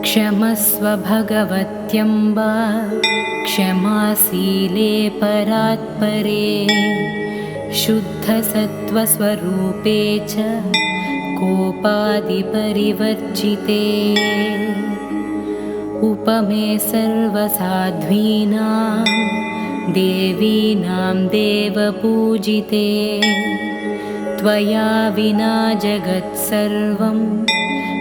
क्षमस्व भगवत्यम्ब क्षमाशीले परात्परे शुद्धसत्त्वस्वरूपे च कोपादिपरिवर्जिते उपमे सर्वसाध्वीनां देवीनां देवपूजिते त्वया विना जगत्सर्वं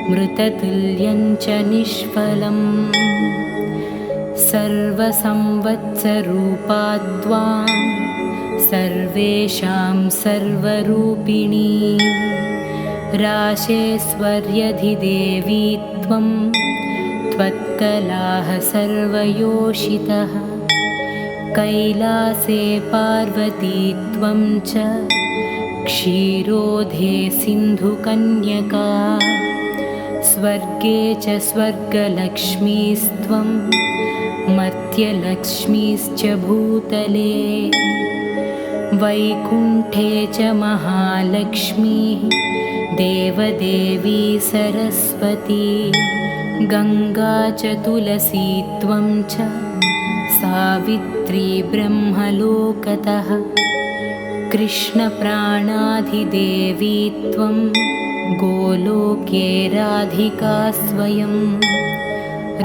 मृततुल्यं च निष्फलम् सर्वसंवत्सरूपा त्वां सर्वेषां सर्वरूपिणी राशेश्वर्यधिदेवी त्वं त्वत्कलाः सर्वयोषितः कैलासे पार्वती त्वं च क्षीरोधे सिन्धुकन्यका स्वर्गे च स्वर्गलक्ष्मीस्त्वं मर्त्यलक्ष्मीश्च भूतले वैकुण्ठे च महालक्ष्मीः देवदेवी सरस्वती गङ्गा च तुलसी त्वं च सावित्री ब्रह्मलोकतः कृष्णप्राणाधिदेवी त्वं गोलोके राधिका स्वयं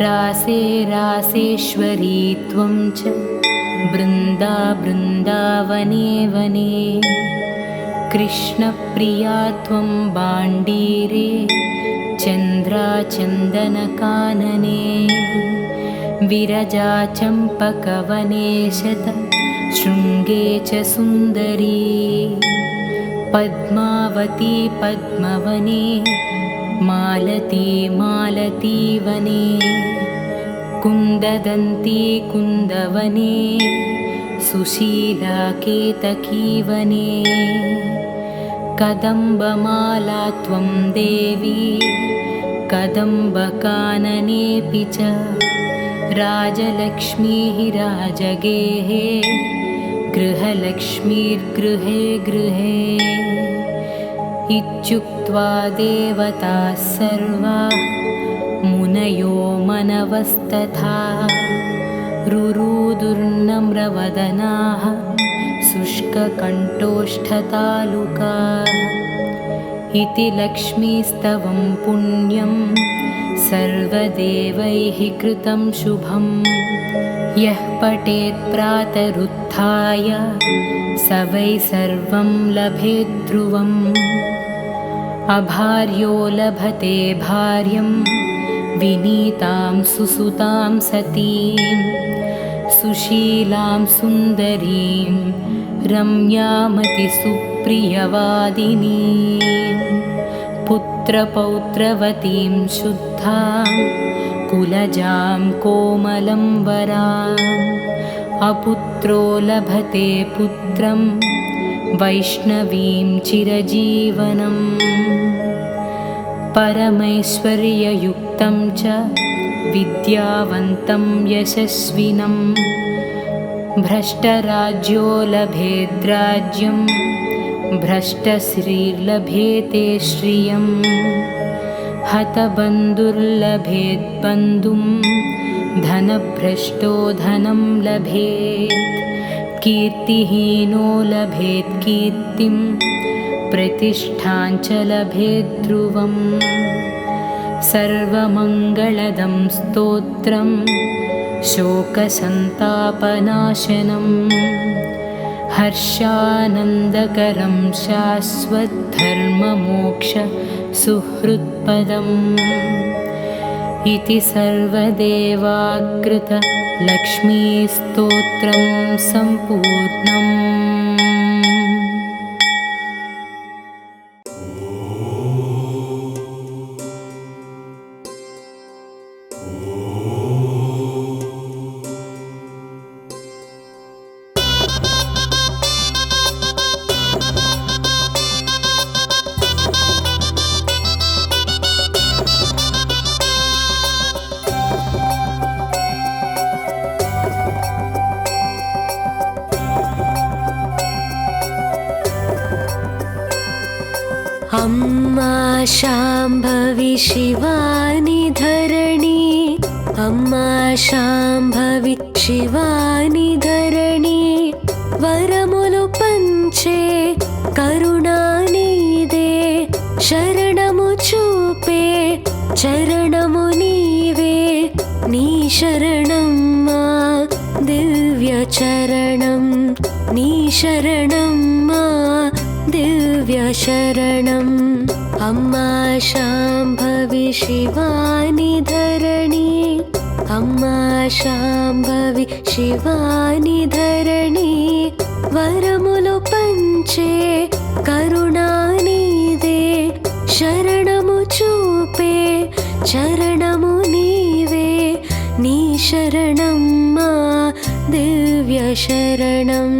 रासे रासेश्वरी त्वं च बृन्दावने वने कृष्णप्रिया त्वं बाण्डीरे चन्द्राचन्दनकानने विरजा चम्पकवने शृङ्गे च सुन्दरी पद्मावती पद्मवने मालती मालतीवने कुन्ददन्ती कुन्दवने सुशीला केतकीवने कदम्बमाला त्वं देवी कदम्बकाननेऽपि च राजलक्ष्मीः राजगेः गृहलक्ष्मीर्गृहे गृहे इत्युक्त्वा देवताः सर्वाः मुनयो मनवस्तथा रुरुदुर्नम्रवदनाः शुष्ककण्ठोष्ठतालुकाः इति लक्ष्मीस्तवं पुण्यं सर्वदेवैः कृतं शुभं यः पठेत् प्रातरुत्थाय स वै सर्वं लभेत् ध्रुवम् अभार्यो लभते भार्यं विनीतां सुसुतां सतीं सुशीलां सुन्दरीं रम्यामतिसुप्रियवादिनीं पुत्रपौत्रवतीं शुद्धां कुलजां कोमलं वराम् अपुत्रो लभते पुत्रं वैष्णवीं चिरजीवनम् परमैश्वर्ययुक्तं च विद्यावन्तं यशस्विनं भ्रष्टराज्यो लभेद्राज्यं भ्रष्टश्रीर्लभेते श्रियं हतबन्धुर्लभेद्बन्धुं धनभ्रष्टो धनं लभेत् कीर्तिहीनो लभेत् कीर्तिं प्रतिष्ठां च लभेत् ध्रुवम् सर्वमङ्गलदं स्तोत्रं शोकसन्तापनाशनं हर्षानन्दकरं शाश्वतधर्ममोक्ष सुहृत्पदम् इति सर्वदेवाकृत लक्ष्मीस्तोत्रं सम्पूर्णम्। अम्मा शाम्भवी शिवानि धरणी, अम्मा शाम्भवी शिवानि धरणी, वरमुलु पंचे करुणानिदे, शरणमु चूपे चरणमु नीवे, नी शरणम्मा दिव्य चरणं, नी शरणम्मा दिव्य शरणम्। अम्मा शाम्भवी शिवानि धरणी, अम्मा शाम्भवी शिवानि धरणी, वरमुलु पंचे करुणानिदे, शरणमु चूपे चरणमु नीवे, नी शरणम्मा दिव्य शरणम्।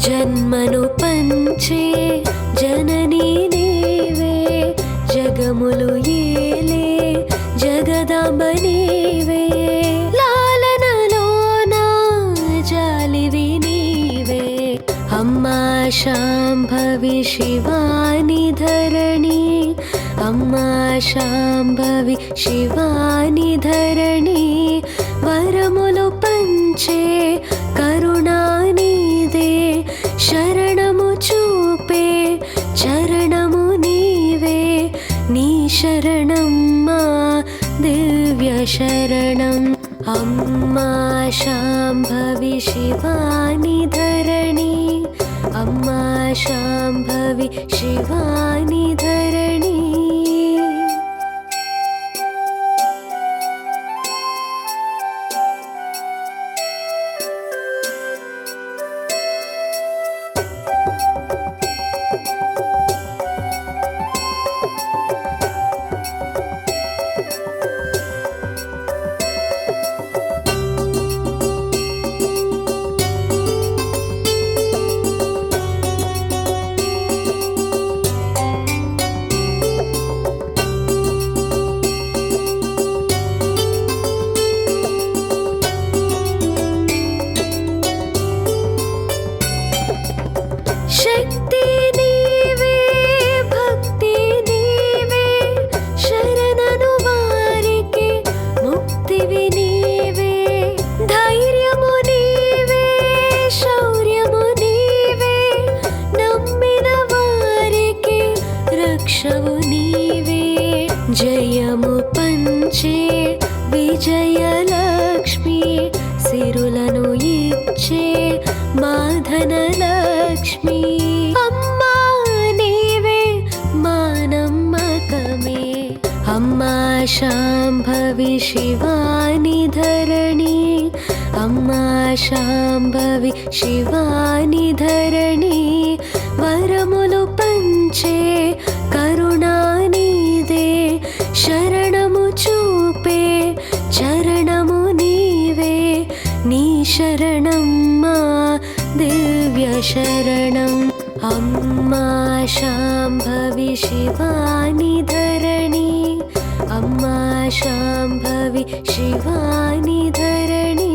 జన్మను పంచే జననీ నీవే, జగములు ఏలే జగదాంబ నీవే, లాలనలోన జాలివి నీవే। అమ్మా శాంభవి శివాని ధరణి, అమ్మా శాంభవి శివాని ధరణి, వరములు పంచే కరుణానిదే, శరణము చూపే చరణము నీవే, నీ శరణమ్మా దివ్య శరణం। అమ్మా శాంభవి శివాని ధరణి, అమ్మా శాంభవి శివాని ధరణి। శక్తి నీవే, భక్తి నీవే, శరణను వారికి ముక్తివి నీవే, ధైర్యము నీవే, శౌర్యము నీవే, నమ్మిన వారికి రక్షవు నీవే, జయము పంచే విజయలక్ష్మి, సిరులను ఇచ్చే మాధనలక్ష్మి, అమ్మా నీవే మా నమ్మకమే। అమ్మా శాంభవి శివాని ధరణి, అమ్మా శాంభవి శివాని ధరణి, వరములు పంచే కరుణానిదే, శరణము చూపే చరణము నీవే, నీ శరణమ్మా దివ్య శరణం। అమ్మా శాంభవి శివాని ధరణి, అమ్మా శాంభవి శివాని ధరణి।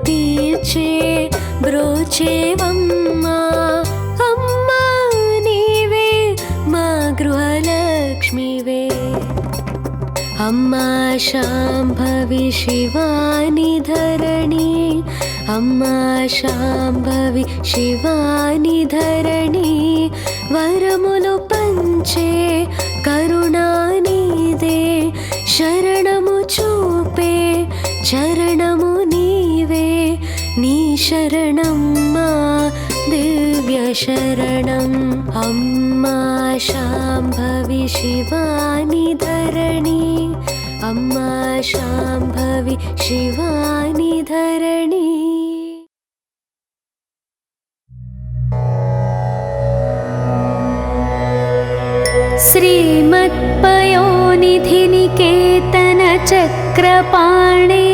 तीर्चे ब्रोचेवम्मा अम्मा नीवे मा गृहलक्ष्मीवे अम्मा शाम्भवी शिवानि धरणी अम्मा शाम्भवी शिवानि धरणी वरमुलु पंचे करुणानिदे शरणमु चूपे चरणमु नीवे नी शरणम्मा दिव्य शरणम् अम्मा शाम्भवी शिवानि धरणी अम्मा शाम्भवी शिवानि धरणी। श्रीमत्पयोनिधिनिकेतन चक्रपाणे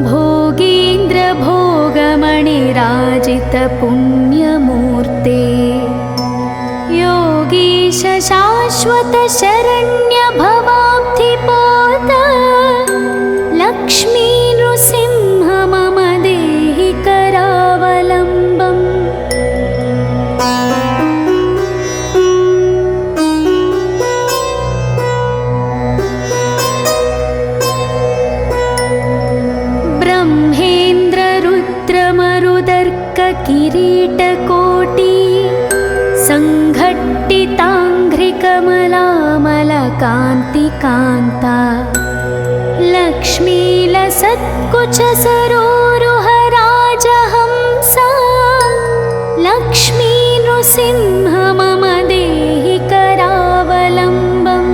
भोगीन्द्र भोगमणिराजित पुण्यमूर्ते योगीश शाश्वत शरण्य भवाब्धिपोत लक्ष्मी नृसिंह मम देहि करावलम्बम्। ब्रह्मेन्द्र रुद्रमरुदर्क किरीटकोटि संघट्टिताङ्घ्रिकमलामलकान्तिकान्ता लक्ष्मीलसत्कुच सरोरुहराजहंसा लक्ष्मी नृसिंह मम देहि करावलम्बम्।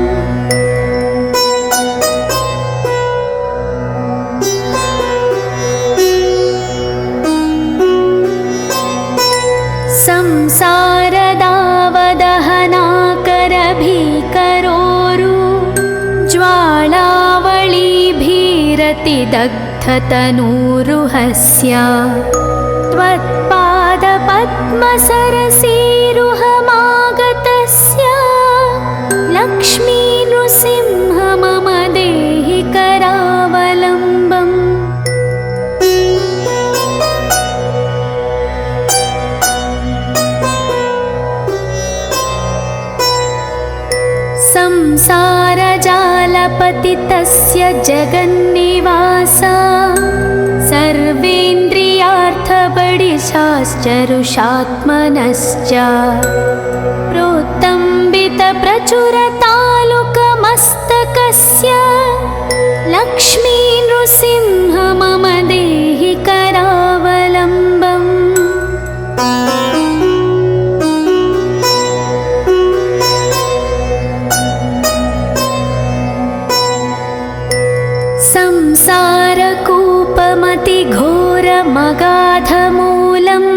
संसारदावदहनाकरभीकरोरु ज्वालावळीभीरतिदग्धतनूरुहस्य त्वत्पादपद्मसरसीरुहमागतस्य लक्ष्मी नृसिंह मम देहि करावलम्बम्। संसारजालपतितस्य जगन्निवासा सर्वेन्द्रियार्थबडिशाश्चरुषात्मनश्च प्रोत्तम्बितप्रचुरतालुकमस्तकस्य लक्ष्मी नृसिंह मम देहि करावलम्बम्। संसारकूपमतिघोरमगाधमूलम्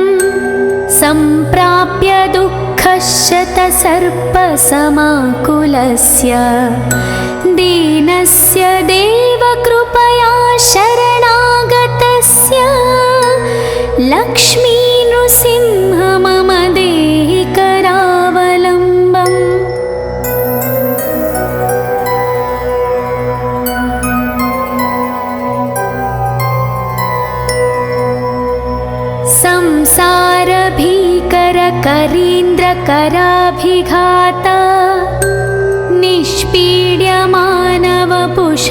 सम्प्राप्य दुःखशतसर्पसमाकुलस्य दीनस्य देवकृपया शरणागतस्य लक्ष्मी नृसिंह मम देहि करावलम्बम्। संसारभीकरकरीन्द्रकराभिघाता निष्पीड्यमानवपुष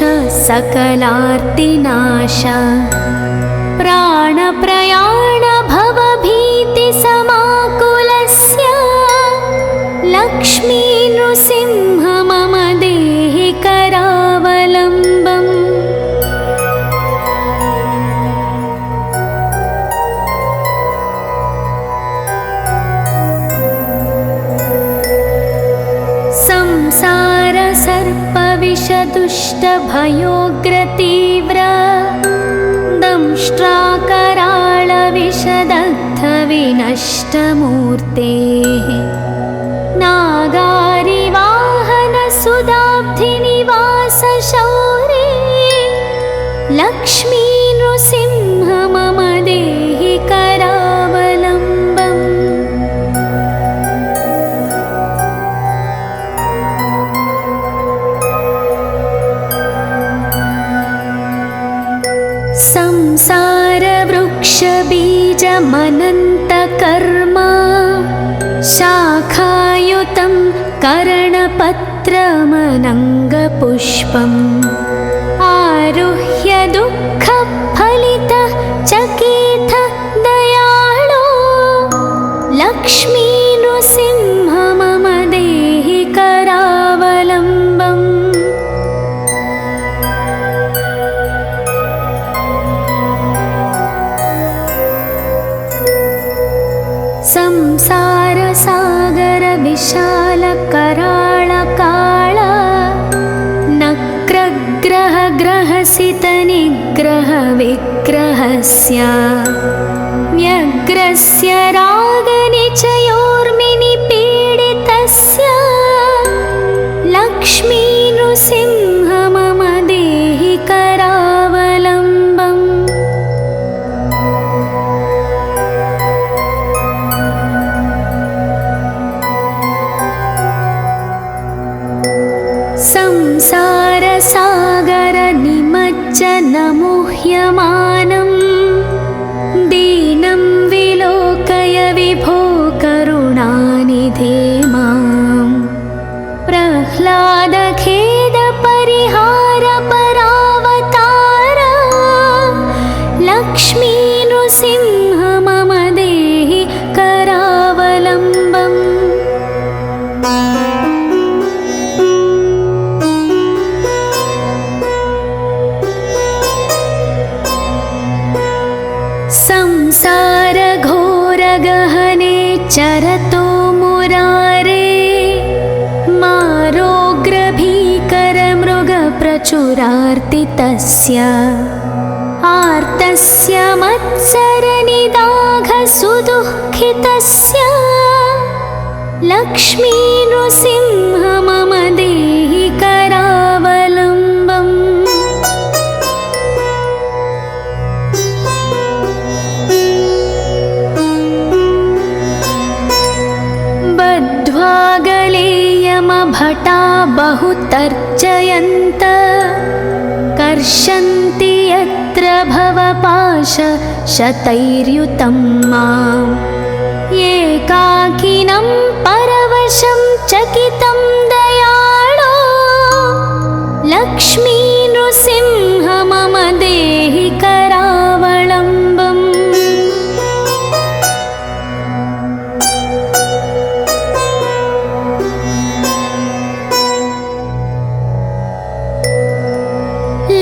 सकलार्तिनाश प्राणप्रयाणभवभीतिसमाकुलस्य लक्ष्मी नृसिंह मम देहि करावलम्बम्। संसारसर्पविषदुष्टभयोग्रतीव्र दंष्ट्राकराळविषदग्धविनष्टमूर्तेः नागारिवाहनसुदाब्धिनिवासशौरे लक्ष्मी नृसिंह मम देहि करावलम्बम्। संसार मन्तकर्म शाखायुतं कर्णपत्रमनङ्गपुष्पम् आरुह्य दुःखफलितचकित दयाळो लक्ष्मी नृसिंह मम देहि करावलम्बम्। संसारसागर विशाल कराळ काळ नक्रग्रह ग्रहसित निग्रह विग्रहस्य व्यग्रस्य रागनिचयोर्मिनिपीडितस्य लक्ष्मी नृसिंह मम देहि करावलम्बम्। संसारसागर निमज्जनमुह्यमानं दीनं विलोकय विभो करुणानिधे मां प्रह्लादखेदपरिहार परावतार लक्ष्मी नृसिंह मम देहि करावलम्बम्। संसार घोरगहने चरतो मुरारे मारोग्रभीकर मृगप्रचुरार्तितस्य आर्तस्य मत्सरनिदाघ सुदुःखितस्य लक्ष्मी नृसिंह मम देहि करावलम्बम्। भटा बहुतर्जयन्त कर्षन्ति यत्र भवपाशशतैर्युतं माम् एकाकिनं परवशं चकितं दयाळो लक्ष्मी नृसिंह मम देहि करावलम्बम्।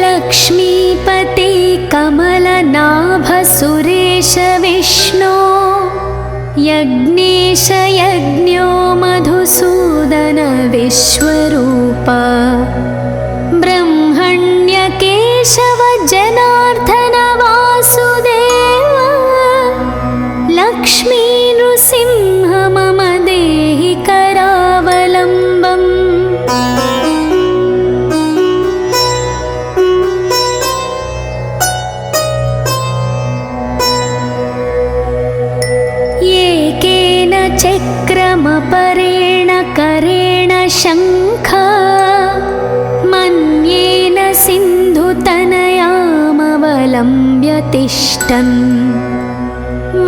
लक्ष्मीपते कमलनाभ सुरेश विष्णो यज्ञेश यज्ञो मधुसूदन विश्वरूप ब्रह्मण्य केशव जनार्दन वासुदेव लक्ष्मी नृसिंह मम देहि करावलम्बम्। चक्रमपरेण करेण शङ्ख मन्येन सिन्धुतनयामवलम्ब्य तिष्ठन्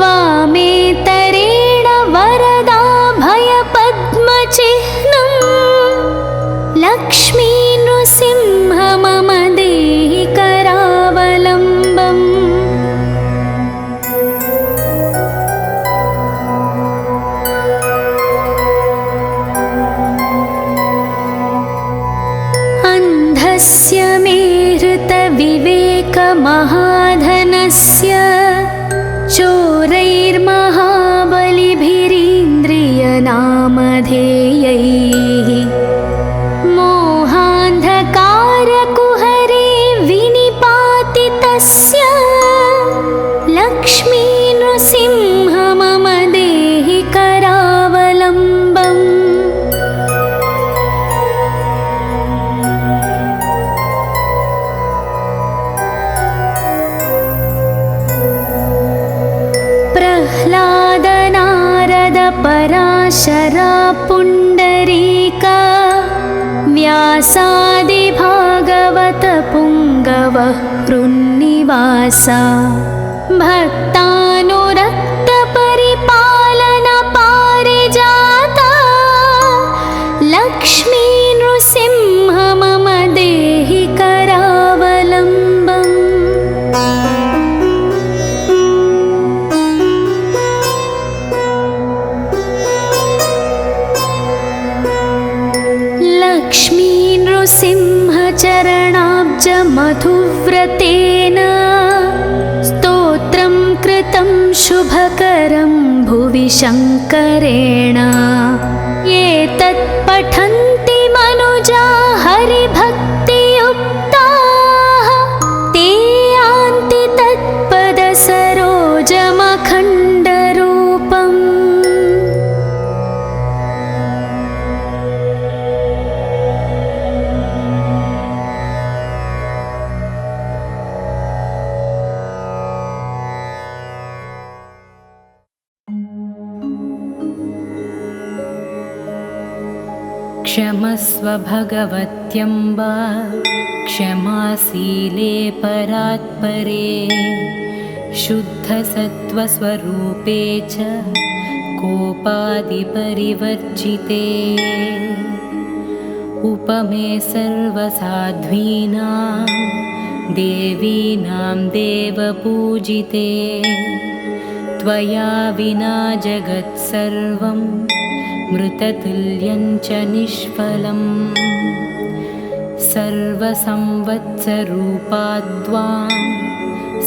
वामेतरेण वरदाभयपद्मचिह्नं लक्ष्मी नृसिंह मम देहि करावलम्बम्। अन्धस्य मेहृतविवेकमहाधनस्य चोरैर्महाबलिभिरीन्द्रियनामधेयैः मोहान्धकारकुहरे विनिपातितस्य लक्ष्मी नृसिंह मम देहि करावलम्बम्। प्रह्लाद नारद पराशरा पुण्डरीक व्यासादि भागवत पुङ्गव हृन्निवासा भक्तानुरक् साधुव्रतेन स्तोत्रं कृतं शुभकरं भुवि शङ्करेण एतत् पठन्ति मनुजा हरिभक्तियुक्ताः ते यान्ति तत्पदसरोजमखण्डरूपम्। क्षमस्व भगवत्यम्ब क्षमाशीले परात्परे शुद्धसत्त्वस्वरूपे च कोपादिपरिवर्जिते उपमे सर्वसाध्वीनां देवीनां देवपूजिते त्वया विना जगत्सर्वं मृततुल्यं च निष्फलम् सर्वसंवत्सरूपा त्वां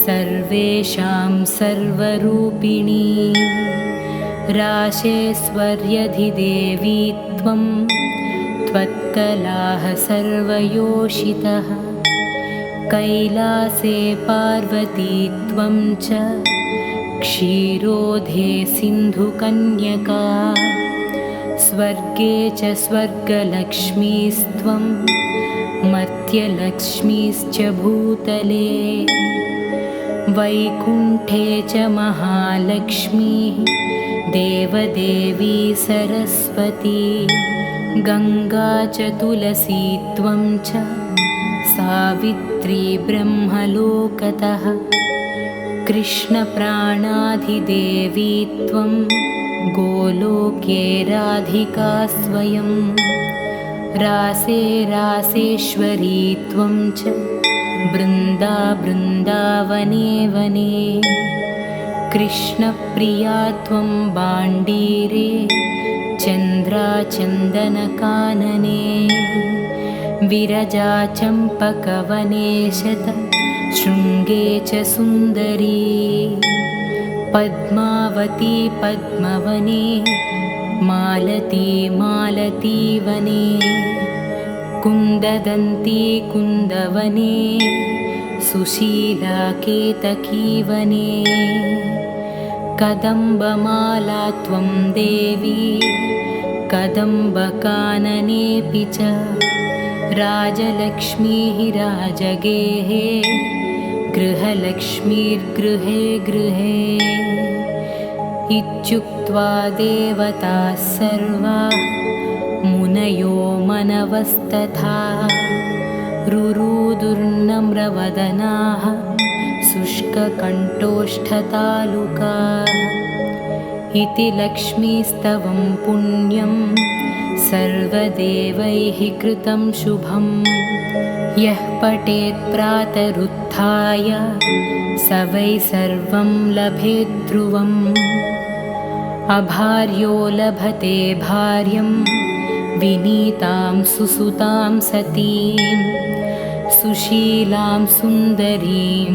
सर्वेषां सर्वरूपिणी राशेश्वर्यधिदेवी त्वं त्वत्कलाः सर्वयोषितः कैलासे पार्वती त्वं च क्षीरोधे सिन्धुकन्यका स्वर्गे च स्वर्गलक्ष्मीस्त्वं मर्त्यलक्ष्मीश्च भूतले वैकुण्ठे च महालक्ष्मीः देवदेवी सरस्वती गङ्गा च तुलसी त्वं च सावित्री ब्रह्मलोकतः कृष्णप्राणाधिदेवी त्वं गोलोके राधिका स्वयं रासे रासेश्वरी त्वं च बृन्दा बृन्दावने वने कृष्णप्रिया त्वं बाण्डीरे चन्द्राचन्दनकानने विरजा चम्पकवने शृङ्गे च सुन्दरी पद्मावती पद्मवने मालती मालतीवने कुन्ददन्ती कुन्दवने सुशीला केतकीवने कदम्बमाला त्वं देवी कदम्बकाननेऽपि च राजलक्ष्मीः राजगेहे गृहलक्ष्मीर्गृहे गृहे इत्युक्त्वा देवताः सर्वाः मुनयो मनवस्तथा रुरुदुर्नम्रवदनाः शुष्ककण्ठोष्ठतालुकाः इति लक्ष्मीस्तवं पुण्यं सर्वदेवैः कृतं शुभं यः पठेत् प्रातरुत्थाय स वै सर्वं लभेत् ध्रुवम् अभार्यो लभते भार्यं विनीतां सुसुतां सतीं सुशीलां सुन्दरीं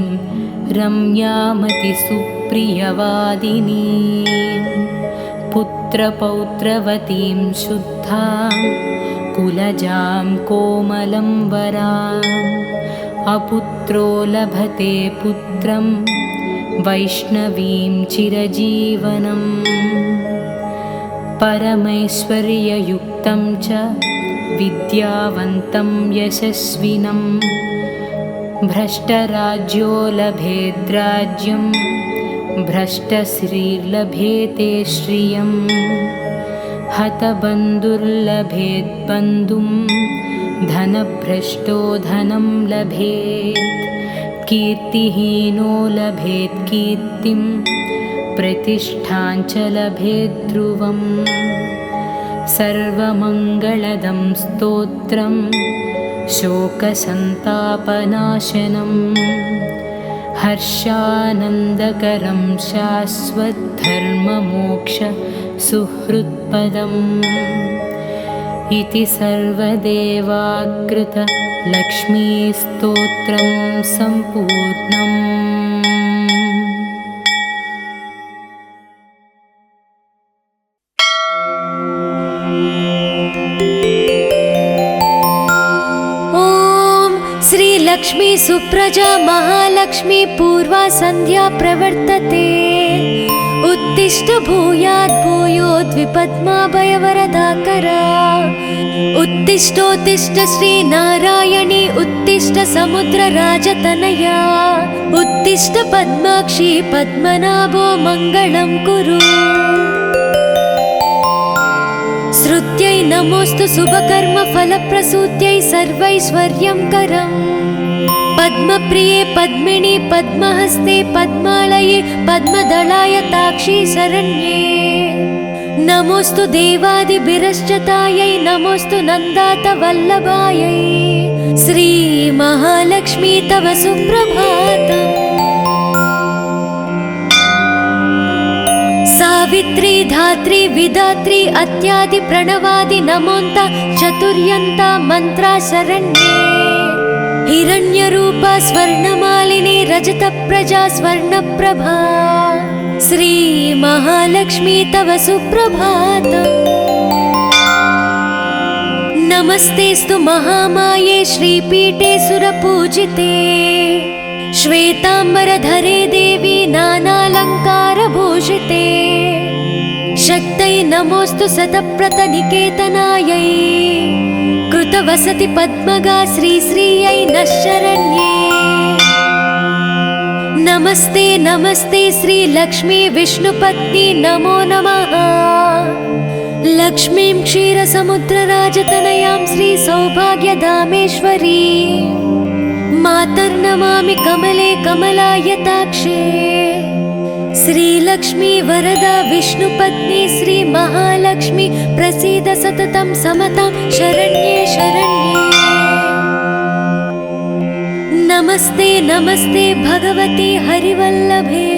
रम्यामतिसुप्रियवादिनीं पुत्रपौत्रवतीं शुद्धां कुलजां कोमलं वराम् अपुत्रो लभते पुत्रं वैष्णवीं चिरजीवनम् परमैश्वर्ययुक्तं च विद्यावन्तं यशस्विनं भ्रष्टराज्यो लभेद्राज्यं भ्रष्टश्रीर्लभेते श्रियं हतबन्धुर्लभेद्बन्धुं धनभ्रष्टो धनं लभेत् कीर्तिहीनो लभेत् कीर्तिं प्रतिष्ठां च लभेत् ध्रुवम् सर्वमङ्गलदं स्तोत्रं शोकसन्तापनाशनं हर्षानन्दकरं शाश्वतधर्ममोक्ष सुहृत्पदम् इति सर्वदेवाकृत लक्ष्मीस्तोत्रं सम्पूर्णम्। लक्ष्मी सुप्रजा महालक्ष्मी पूर्वा संध्या प्रवर्तते। उत्तिष्ठ भूयात् भूयोद्विपद्माभयवरदाकरा। उत्तिष्ठोत्तिष्ठ श्रीनारायणी उत्तिष्ठ समुद्रराजतनया। उत्तिष्ठ पद्माक्षी पद्मनाभो मङ्गलं कुरु। श्रुत्यै नमोऽस्तु शुभकर्म फलप्रसूत्यै सर्वैश्वर्यं करम्। पद्मप्रिये पद्मिनी पद्महस्ते पद्मालये पद्मदलाय ताक्षी शरण्ये। नमोऽस्तु देवादिभिरश्चतायै नमोऽस्तु नन्दातवल्लभायै। श्रीमहालक्ष्मी तव सुप्रभातम्। सावित्री धात्री विधात्री अत्यादि प्रणवादि नमोन्त चतुर्यन्ता मन्त्रा शरण्ये। हिरण्यरूपा स्वर्णमालिनी रजतप्रजा स्वर्णप्रभा। श्रीमहालक्ष्मी तव सुप्रभातम्। नमस्तेस्तु महामाये श्रीपीठे सुरपूजिते। श्वेताम्बरधरे देवी नानालङ्कारभूषिते। शक्तै नमोऽस्तु शतप्रतनिकेतनायै। कृतवसति पद्मगा श्रीश्रियै नः शरण्ये। नमस्ते नमस्ते श्रीलक्ष्मी विष्णुपत्नी नमो नमः। लक्ष्मीं क्षीरसमुद्रराजतनयां श्रीसौभाग्यधामेश्वरी। मातर्नमामि कमले कमलायताक्षे। श्रीलक्ष्मी वरदा विष्णुपत्नी श्रीमहालक्ष्मी प्रसीद सततं समतां शरण्ये शरण्ये। नमस्ते नमस्ते भगवती हरिवल्लभे।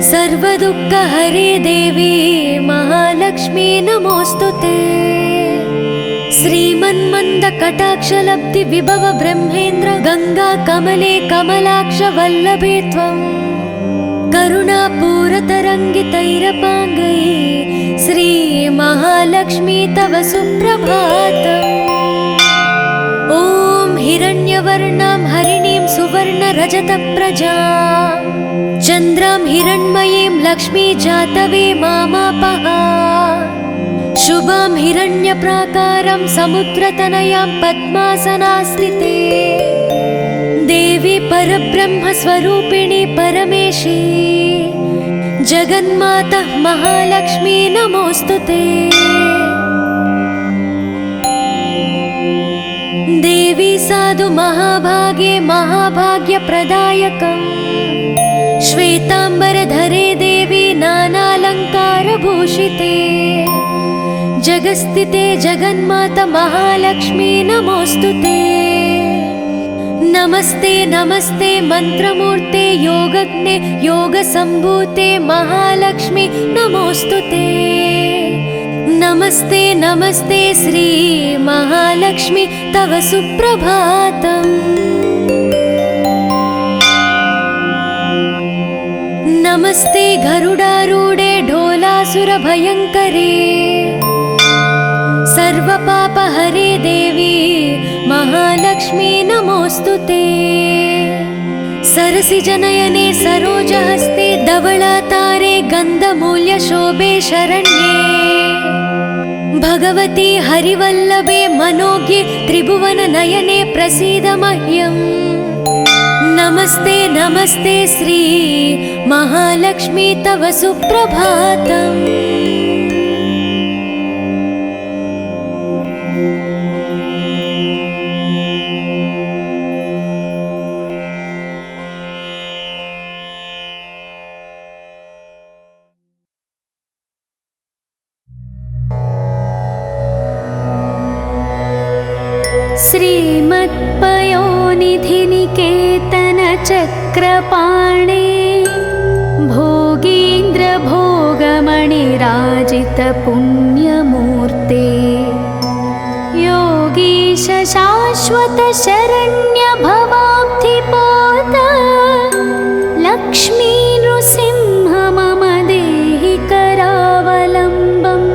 सर्वदुःखहरे देवी महालक्ष्मी नमोऽस्तुते। श्रीमन्मन्दकटाक्षलब्धि विभव ब्रह्मेन्द्र गंगा कमले कमलाक्ष वल्लभे त्वं। करुणापूरतरङ्गितैरपाङ्गै श्रीमहालक्ष्मी तव सुप्रभातम्। ॐ हिरण्यवर्णां हरिणीं सुवर्णरजतप्रजां। चन्द्रां हिरण्मयीं लक्ष्मी जातवे मामापः। शुभां हिरण्यप्राकारं समुद्रतनयां पद्मासनास्थिते। देवी परब्रह्मस्वरूपिणी परमेशी। जगन्माता महालक्ष्मी नमोऽस्तुते। देवी साधु महाभागे महाभाग्यप्रदायकम्। श्वेताम्बरधरे देवी नानालङ्कारभूषिते। जगस्थिते जगन्माता महालक्ष्मी नमोऽस्तुते। नमस्ते नमस्ते मंत्रमूर्ते योगज्ञे योगसम्भूते महालक्ष्मी नमोऽस्तुते। नमस्ते नमस्ते श्री महालक्ष्मी तव सुप्रभातम्। नमस्ते गरुडारूढे ढोलासुरभयङ्करे। सर्वपापहरे देवी महालक्ष्मी नमोऽस्तुते। सरसिजनयने सरोजहस्ते धवलातारे गन्धमूल्यशोभे शरण्ये। भगवती हरिवल्लभे मनोज्ञे त्रिभुवननयने प्रसीद मह्यम्। नमस्ते नमस्ते श्री महालक्ष्मी तव सुप्रभातम्। श्रीमत्पयोनिधिनिकेतनचक्रपाणे भोगीन्द्रभोगमणिराजितपुण्यमूर्ते। योगीश शाश्वत शरण्य भवाब्धिपोत लक्ष्मी नृसिंह मम देहि करावलम्बम्।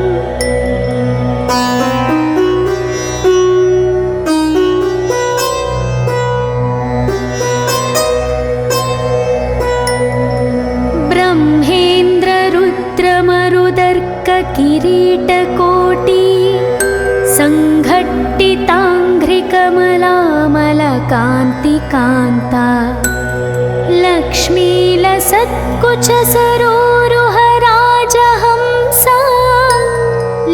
ब्रह्मेन्द्र रुद्र मरुदर्क किरीटकोटि संघट्टिताङ्घ्रिकमलामलकान्तिकान्ता लक्ष्मीलसत्कुच सरोरुह राजहंसा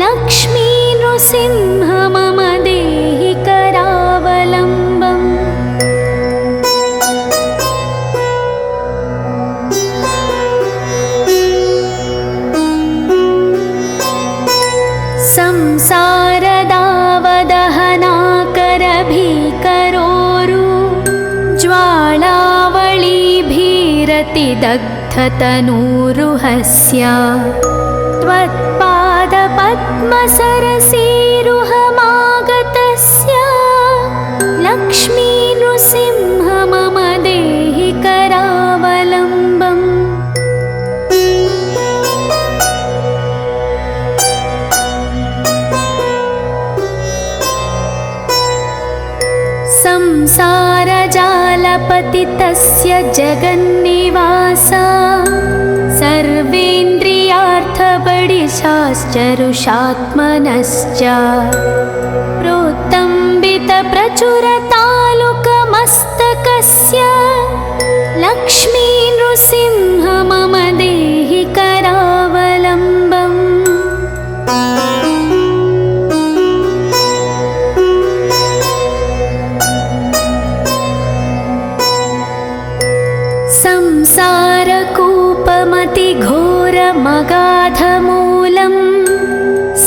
लक्ष्मी नृसिंह मम देहि करावलम्बम्। संसारदावदहनाकरभीकरोरु ज्वालावळीभिरतिदग्धतनूरुहस्य त्वत्पादपद्मसरसीरुहमागतस्य लक्ष्मी नृसिंह मम देहि करावलम्बम्। संसारजालपतितस्य जगन्निवास सर्वेन्द्रियार्थबडिशाश्चरुषात्मनश्च प्रोत्तम्बितप्रचुरतालुकमस्तकस्य लक्ष्मी नृसिंह मम देहि करावलम्बम्। संसारकूपमतिघोरमगाधमूलं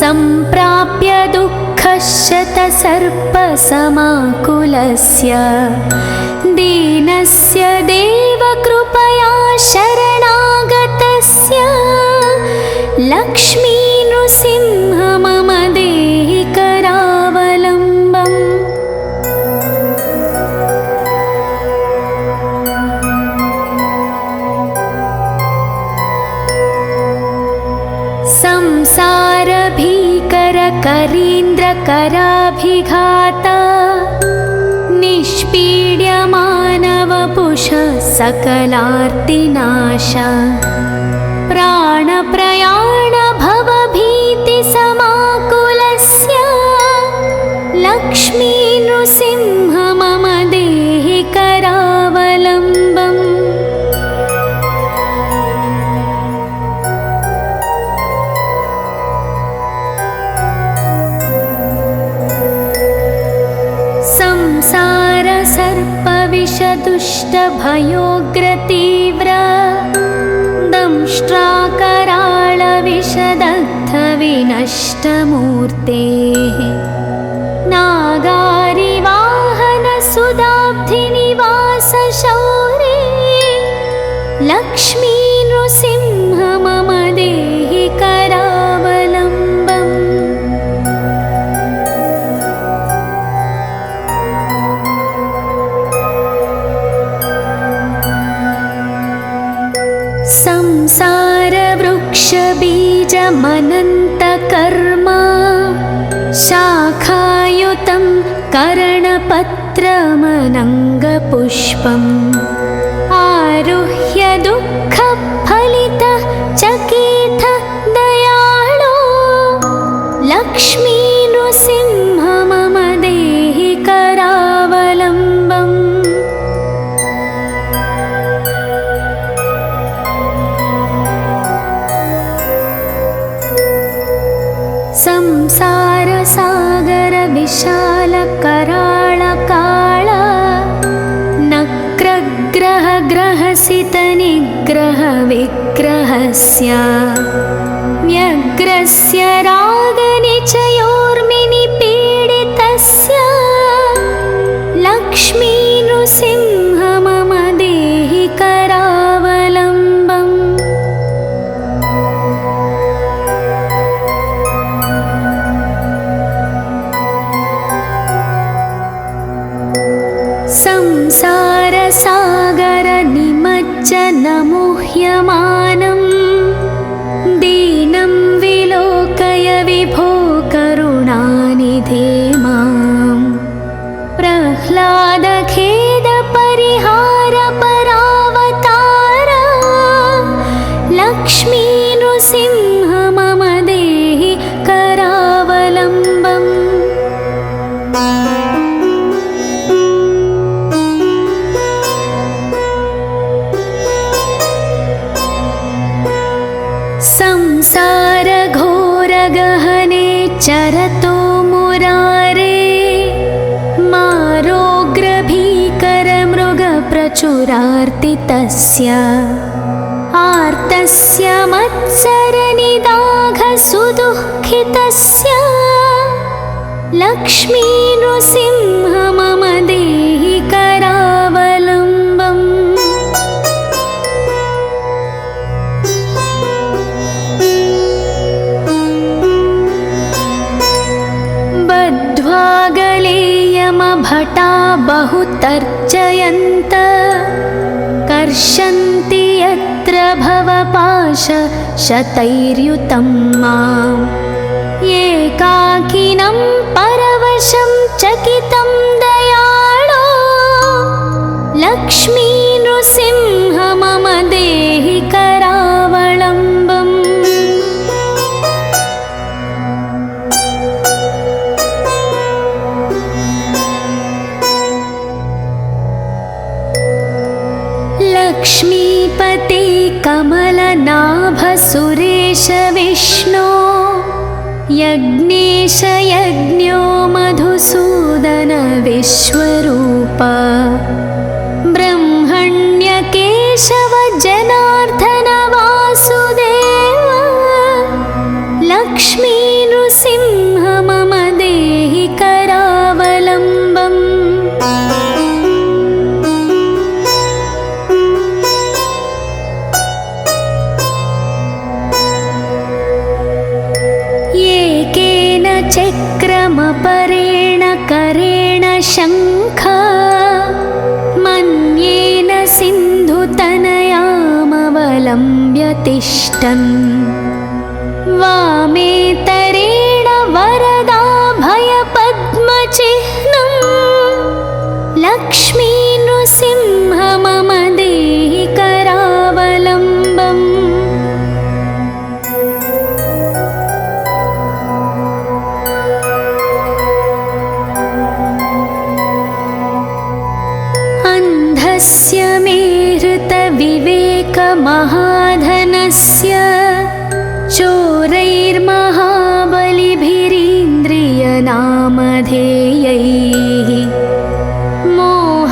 सम्प्राप्य दुःखशतसर्पसमाकुलस्य दीनस्य देवकृपया शरणागतस्य लक्ष्मी नृसिंह मम देहि करावलम्बम्। संसारभीकरकरीन्द्रकराभिघाता निष्पीड्यमानवपुष सकलार्तिनाश प्राणप्रयाण भवभीतिसमाकुलस्य लक्ष्मी नृसिंह मम देहि करावलम्बम्। संसारसर्पविषदुष्टभयोग्रतीव्र दंष्ट्राकराळविषदग्धविनष्टमूर्तेः नागारिवाहनसुदाब्धिनिवास शौरे लक्ष्मी नृसिंह मम देहि करावलम्बम्। संसारवृक्षबीजमनन्तकर्म शाखायुतं कर्णपत्रमनङ्गपुष्पम् आरुह्य दुःखफलितः चकित दयाळो लक्ष्मी नृसिंह मम देहि करावलम्बम्। संसारसागरविशालकराळकाळ नक्रग्रहग्रहसितनिग्रहविग्रहस्य व्यग्रस्य रागनिचयोर्मिनिपीडितस्य लक्ष्मी नृसिंह मम देहि करावलम्बम्। दह्यमानं दीनं विलोकय विभो करुणानिधे मां प्रह्लादखेदपरिहार परावतार लक्ष्मी नृसिंह मम देहि करावलम्बम्। संसारघोरगहने चरतो मुरारे मारोग्रभीकरमृगप्रचुरार्तितस्य आर्तस्य मत्सरनिदाघसुदुःखितस्य लक्ष्मी नृसिंह मम देहि करावलम्बम्। बद्ध्वा गले यमभटा बहुतर्जयन्त कर्षन्ति यत्र भवपाशशतैर्युतं माम् एकाकिनं परवशं चकितं दयाळो लक्ष्मी नृसिंह मम देहि करावलम्बम्। लक्ष्मीपते कमलनाभ सुरेश विष्णो यज्ञेश यज्ञो मधुसूदन विश्वरूप ब्रह्मण्य केशव जनार्दन वासुदेव लक्ष्मी नृसिंह मम देहि करावलम्बम्। एकेन चक्रमपरेण करेण शङ्ख मन्येन सिन्धुतनयामवलम्ब्य तिष्ठन् वामेतरेण वरदाभयपद्मचिह्नं लक्ष्मी नृसिंह मम देहि करावलम्बम्। अन्धस्य मे हृतविवेकमहाधनस्य चोरैर्महाबलिभिरीन्द्रियनामधेयैः मोहान्धकारकुहरे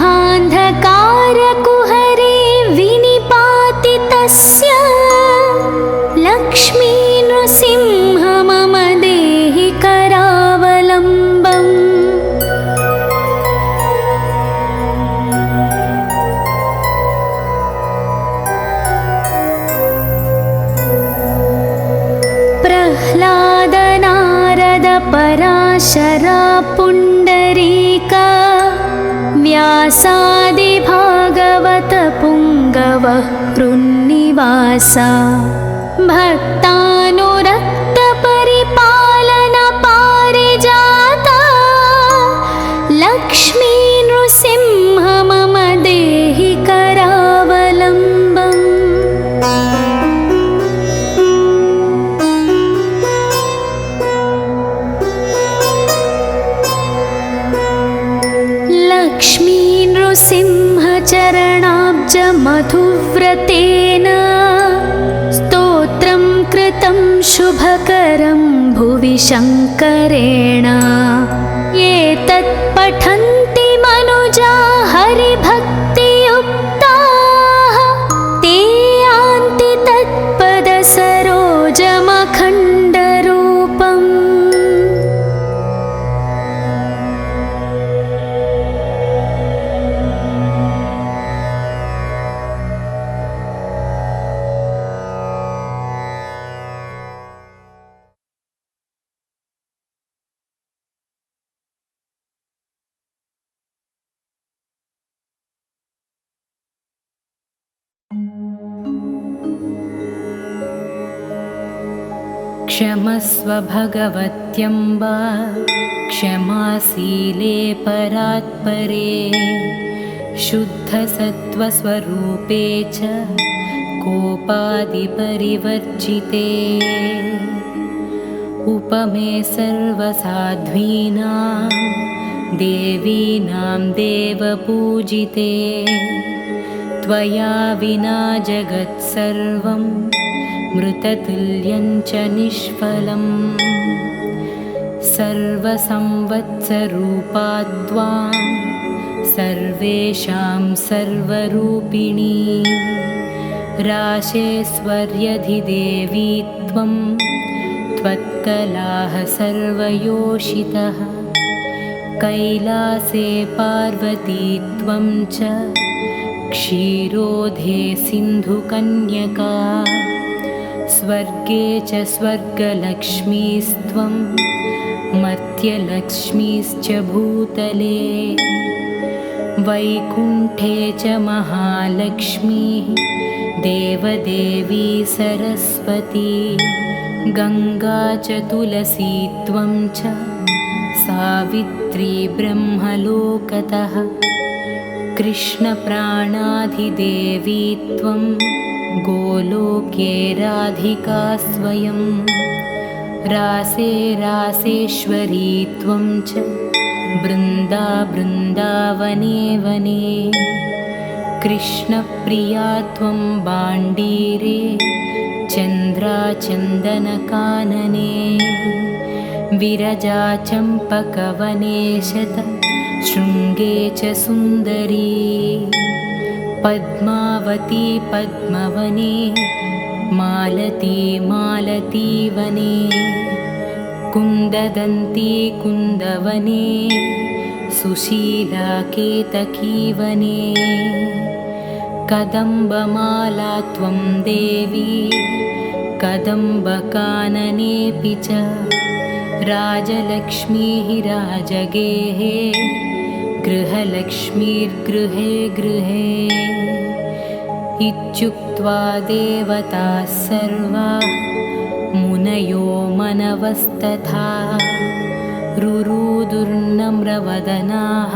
विनिपातितस्य लक्ष्मी नृसिंह मम देहि करावलम्बम्। प्रह्लाद नारद पराशरा पुण्डरीक व्यासादि भागवत पुङ्गवः कृन्निवास भक्तानुरक्त परिपालन पारिजाता लक्ष्मी नृसिंह मम देहि करावलम्बम्। लक्ष्मी नृसिंह चरणाब्ज मधुव्रतेन स्तोत्रं कृतं शुभकरं भुवि शङ्करेण एतत् पठन्ति मनुजा हरिभक्तियुक्ताः ते यान्ति तत्पदसरोजमखण्डरूपम्। क्षमस्व भगवत्यम्ब क्षमाशीले परात्परे शुद्धसत्त्वस्वरूपे च कोपादिपरिवर्जिते उपमे सर्वसाध्वीनां देवीनां देवपूजिते त्वया विना जगत्सर्वं मृततुल्यं च निष्फलम् सर्वसंवत्सरूपा त्वां सर्वेषां सर्वरूपिणी राशेश्वर्यधिदेवी त्वं त्वत्कलाः सर्वयोषितः कैलासे पार्वती त्वं च क्षीरोधे सिन्धुकन्यका स्वर्गे च स्वर्गलक्ष्मीस्त्वं मर्त्यलक्ष्मीश्च भूतले वैकुण्ठे च महालक्ष्मीः देवदेवी सरस्वती गङ्गा च तुलसी त्वं च सावित्री ब्रह्मलोकतः कृष्णप्राणाधिदेवी त्वं गोलोके राधिका स्वयं रासे रासेश्वरी त्वं च बृन्दावने वने कृष्णप्रिया त्वं बाण्डीरे चन्द्राचन्दनकानने विरजा चम्पकवने शृङ्गे च सुन्दरी पद्मावती पद्मवने मालती मालतीवने कुन्ददन्ती कुन्दवने सुशीला केतकीवने कदम्बमाला त्वं देवी कदम्बकाननेऽपि च राजलक्ष्मीः राजगेः गृहलक्ष्मीर्गृहे गृहे इत्युक्त्वा देवताः सर्वाः मुनयो मनवस्तथा रुरुदुर्नम्रवदनाः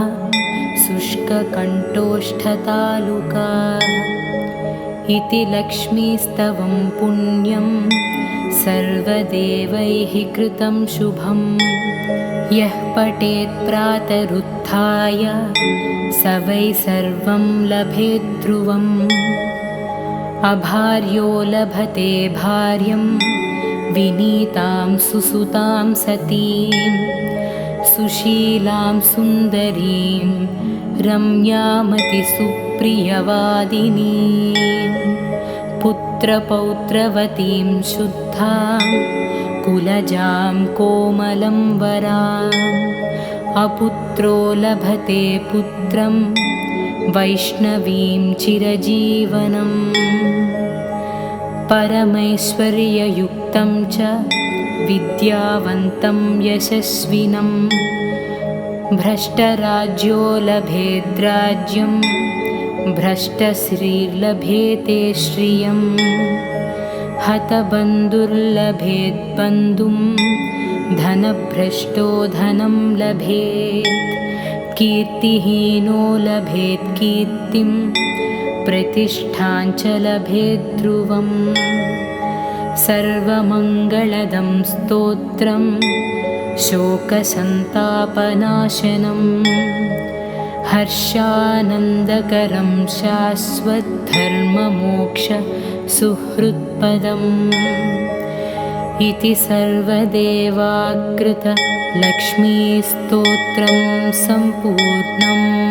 शुष्ककण्ठोष्ठतालुकाः इति लक्ष्मीस्तवं पुण्यं सर्वदेवैः कृतं शुभं यः पठेत् प्रातरुत्थाय स वै सर्वं लभेत् ध्रुवम् अभार्यो लभते भार्यं विनीतां सुसुतां सतीं सुशीलां सुन्दरीं रम्यामतिसुप्रियवादिनीं पुत्रपौत्रवतीं शुद्धां कुलजां कोमलं वराम् अपुत्रो लभते पुत्रं वैष्णवीं चिरजीवनम् परमैश्वर्ययुक्तं च विद्यावन्तं यशस्विनं भ्रष्टराज्यो लभेद्राज्यं भ्रष्टश्रीर्लभेते श्रियं हतबन्धुर्लभेद्बन्धुं धनभ्रष्टो धनं लभेत् कीर्तिहीनो लभेत् कीर्तिं प्रतिष्ठां च लभेत् ध्रुवम् सर्वमङ्गलदं स्तोत्रं शोकसन्तापनाशनं हर्षानन्दकरं शाश्वतधर्ममोक्षसुहृत्पदम् इति सर्वदेवाकृत लक्ष्मीस्तोत्रं सम्पूर्णम्।